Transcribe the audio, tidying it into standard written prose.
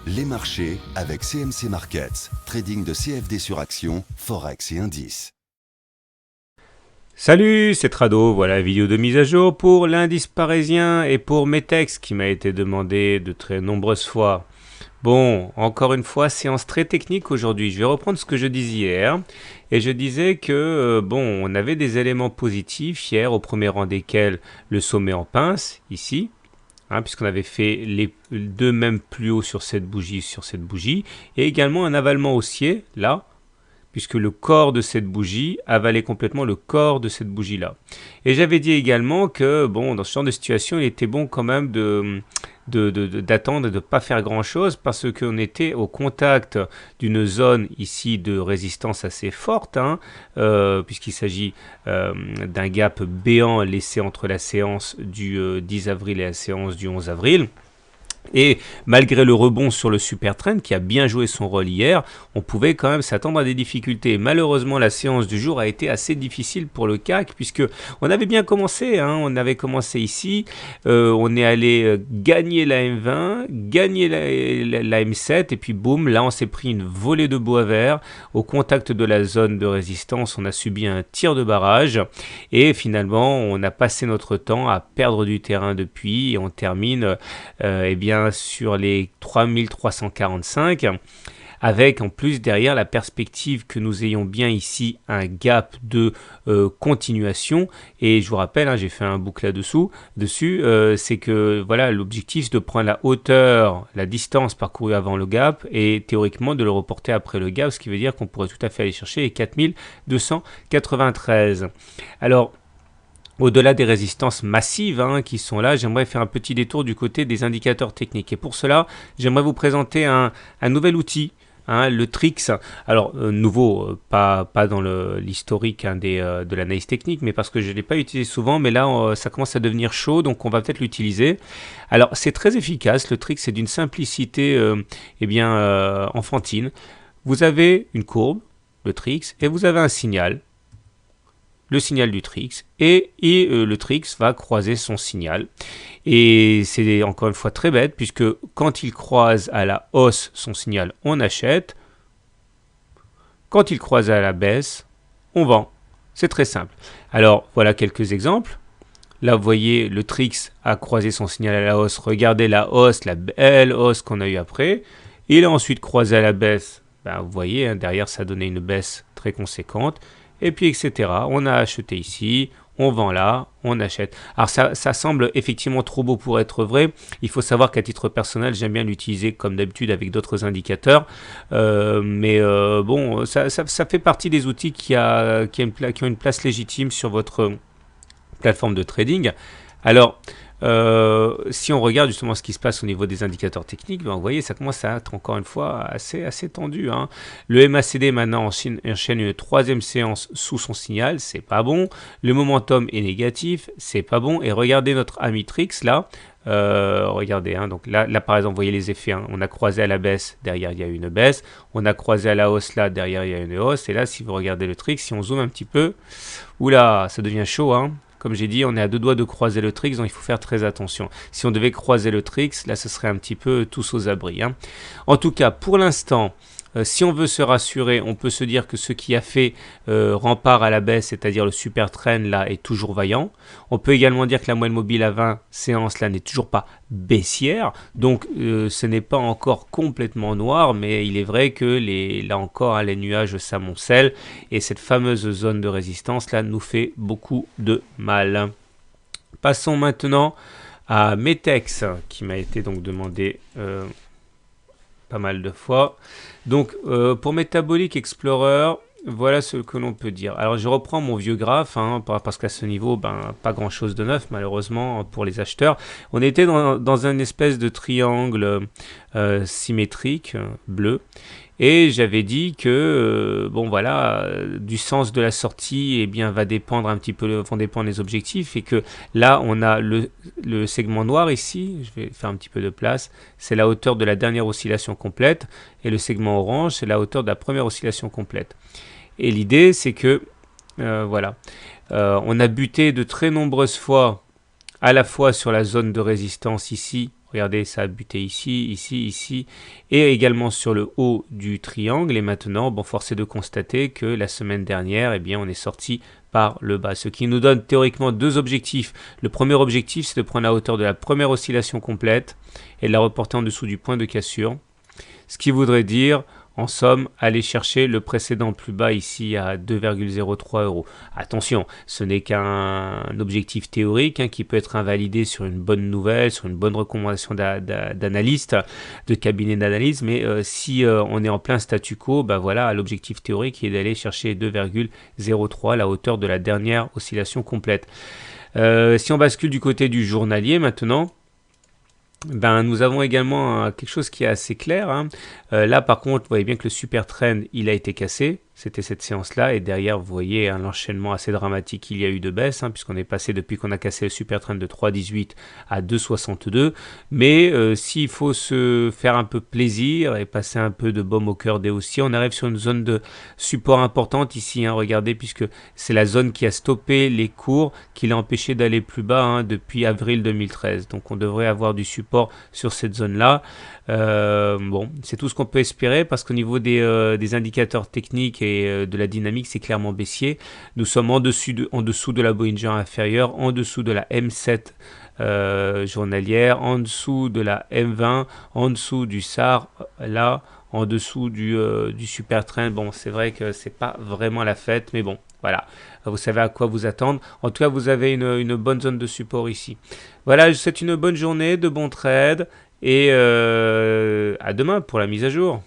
Les marchés avec CMC Markets, trading de CFD sur action, Forex et indices. Salut, c'est Trado, voilà la vidéo de mise à jour pour l'indice parisien et pour Metex qui m'a été demandé de très nombreuses fois. Bon, encore une fois, séance très technique aujourd'hui. Je vais reprendre ce que je disais hier. Et je disais que, bon, on avait des éléments positifs hier, au premier rang desquels le sommet en pince, ici. Puisqu'on avait fait les deux mêmes plus hauts sur cette bougie, et également un avalement haussier, là, puisque le corps de cette bougie avalait complètement le corps de cette bougie-là. Et j'avais dit également que, bon, dans ce genre de situation, il était bon quand même d'attendre et de ne pas faire grand-chose, parce qu'on était au contact d'une zone ici de résistance assez forte, puisqu'il s'agit d'un gap béant laissé entre la séance du 10 avril et la séance du 11 avril. Et malgré le rebond sur le super trend qui a bien joué son rôle hier, on pouvait quand même s'attendre à des difficultés. Malheureusement, la séance du jour a été assez difficile pour le CAC puisque on avait bien commencé. On avait commencé ici, on est allé gagner la M20, gagner la M7 et puis boum, là on s'est pris une volée de bois vert au contact de la zone de résistance. On a subi un tir de barrage et finalement on a passé notre temps à perdre du terrain depuis et on termine sur les 3345 avec en plus derrière la perspective que nous ayons bien ici un gap de continuation. Et je vous rappelle, j'ai fait un boucle là-dessus, c'est que voilà, l'objectif c'est de prendre la hauteur, la distance parcourue avant le gap et théoriquement de le reporter après le gap, ce qui veut dire qu'on pourrait tout à fait aller chercher les 4293. Alors, au-delà des résistances massives qui sont là, j'aimerais faire un petit détour du côté des indicateurs techniques. Et pour cela, j'aimerais vous présenter un nouvel outil, le Trix. Alors, nouveau, pas dans l'historique de l'analyse technique, mais parce que je ne l'ai pas utilisé souvent, mais là, ça commence à devenir chaud, donc on va peut-être l'utiliser. Alors, c'est très efficace, le Trix est d'une simplicité enfantine. Vous avez une courbe, le Trix, et vous avez un signal. Le signal du Trix et le Trix va croiser son signal et c'est encore une fois très bête puisque quand il croise à la hausse son signal on achète, quand il croise à la baisse on vend, c'est très simple. Alors voilà quelques exemples. Là vous voyez le Trix a croisé son signal à la hausse, regardez la hausse, la belle hausse qu'on a eu après, il a ensuite croisé à la baisse, vous voyez derrière ça donnait une baisse très conséquente. Et puis etc. On a acheté ici, on vend là, on achète. Alors ça semble effectivement trop beau pour être vrai. Il faut savoir qu'à titre personnel, j'aime bien l'utiliser comme d'habitude avec d'autres indicateurs. Bon, ça fait partie des outils qui ont une place légitime sur votre plateforme de trading. Alors, si on regarde justement ce qui se passe au niveau des indicateurs techniques, vous voyez, ça commence à être encore une fois assez tendu. Le MACD maintenant enchaîne une troisième séance sous son signal, c'est pas bon. Le momentum est négatif, c'est pas bon. Et regardez notre ami Trix là. Regardez, donc là par exemple, vous voyez les effets. On a croisé à la baisse, derrière il y a une baisse. On a croisé à la hausse là, derrière il y a une hausse. Et là, si vous regardez le Trix, si on zoome un petit peu, oula, ça devient chaud. Comme j'ai dit, on est à deux doigts de croiser le Trix, donc il faut faire très attention. Si on devait croiser le Trix, là, ce serait un petit peu tous aux abris. En tout cas, pour l'instant, si on veut se rassurer, on peut se dire que ce qui a fait rempart à la baisse, c'est-à-dire le super trend là, est toujours vaillant. On peut également dire que la moyenne mobile à 20 séances là n'est toujours pas baissière, donc ce n'est pas encore complètement noir, mais il est vrai que là encore, les nuages s'amoncellent et cette fameuse zone de résistance là nous fait beaucoup de mal. Passons maintenant à Metex qui m'a été donc demandé pas mal de fois. Donc pour Metabolic Explorer, voilà ce que l'on peut dire. Alors je reprends mon vieux graphe, parce qu'à ce niveau, pas grand chose de neuf malheureusement pour les acheteurs. On était dans une espèce de triangle symétrique bleu. Et j'avais dit que du sens de la sortie vont dépendre les objectifs et que là on a le segment noir ici, je vais faire un petit peu de place, c'est la hauteur de la dernière oscillation complète et le segment orange c'est la hauteur de la première oscillation complète. Et l'idée c'est que on a buté de très nombreuses fois à la fois sur la zone de résistance ici. Regardez, ça a buté ici, ici, ici, et également sur le haut du triangle. Et maintenant, bon, force est de constater que la semaine dernière, eh bien, on est sorti par le bas, ce qui nous donne théoriquement deux objectifs. Le premier objectif, c'est de prendre la hauteur de la première oscillation complète et de la reporter en dessous du point de cassure, ce qui voudrait dire, en somme, aller chercher le précédent plus bas ici à 2,03 euros. Attention, ce n'est qu'un objectif théorique qui peut être invalidé sur une bonne nouvelle, sur une bonne recommandation d'analyste, de cabinet d'analyse, mais si on est en plein statu quo, ben voilà, l'objectif théorique est d'aller chercher 2,03, la hauteur de la dernière oscillation complète. Si on bascule du côté du journalier maintenant, ben, nous avons également quelque chose qui est assez clair. Là, par contre, vous voyez bien que le super trend, il a été cassé. C'était cette séance-là. Et derrière, vous voyez l'enchaînement assez dramatique qu'il y a eu de baisse, puisqu'on est passé depuis qu'on a cassé le super trend de 3,18 à 2,62. Mais s'il faut se faire un peu plaisir et passer un peu de baume au cœur des haussiers, on arrive sur une zone de support importante ici. Regardez, puisque c'est la zone qui a stoppé les cours, qui l'a empêché d'aller plus bas depuis avril 2013. Donc on devrait avoir du support sur cette zone-là. Bon, c'est tout ce qu'on peut espérer parce qu'au niveau des indicateurs techniques et de la dynamique, c'est clairement baissier. Nous sommes en dessous de la Bollinger inférieure, en dessous de la M7 journalière, en dessous de la M20, en dessous du SAR, là, en dessous du super trend. Bon, c'est vrai que c'est pas vraiment la fête, mais bon, voilà. Vous savez à quoi vous attendre. En tout cas, vous avez une bonne zone de support ici. Voilà, je vous souhaite une bonne journée, de bons trades et à demain pour la mise à jour.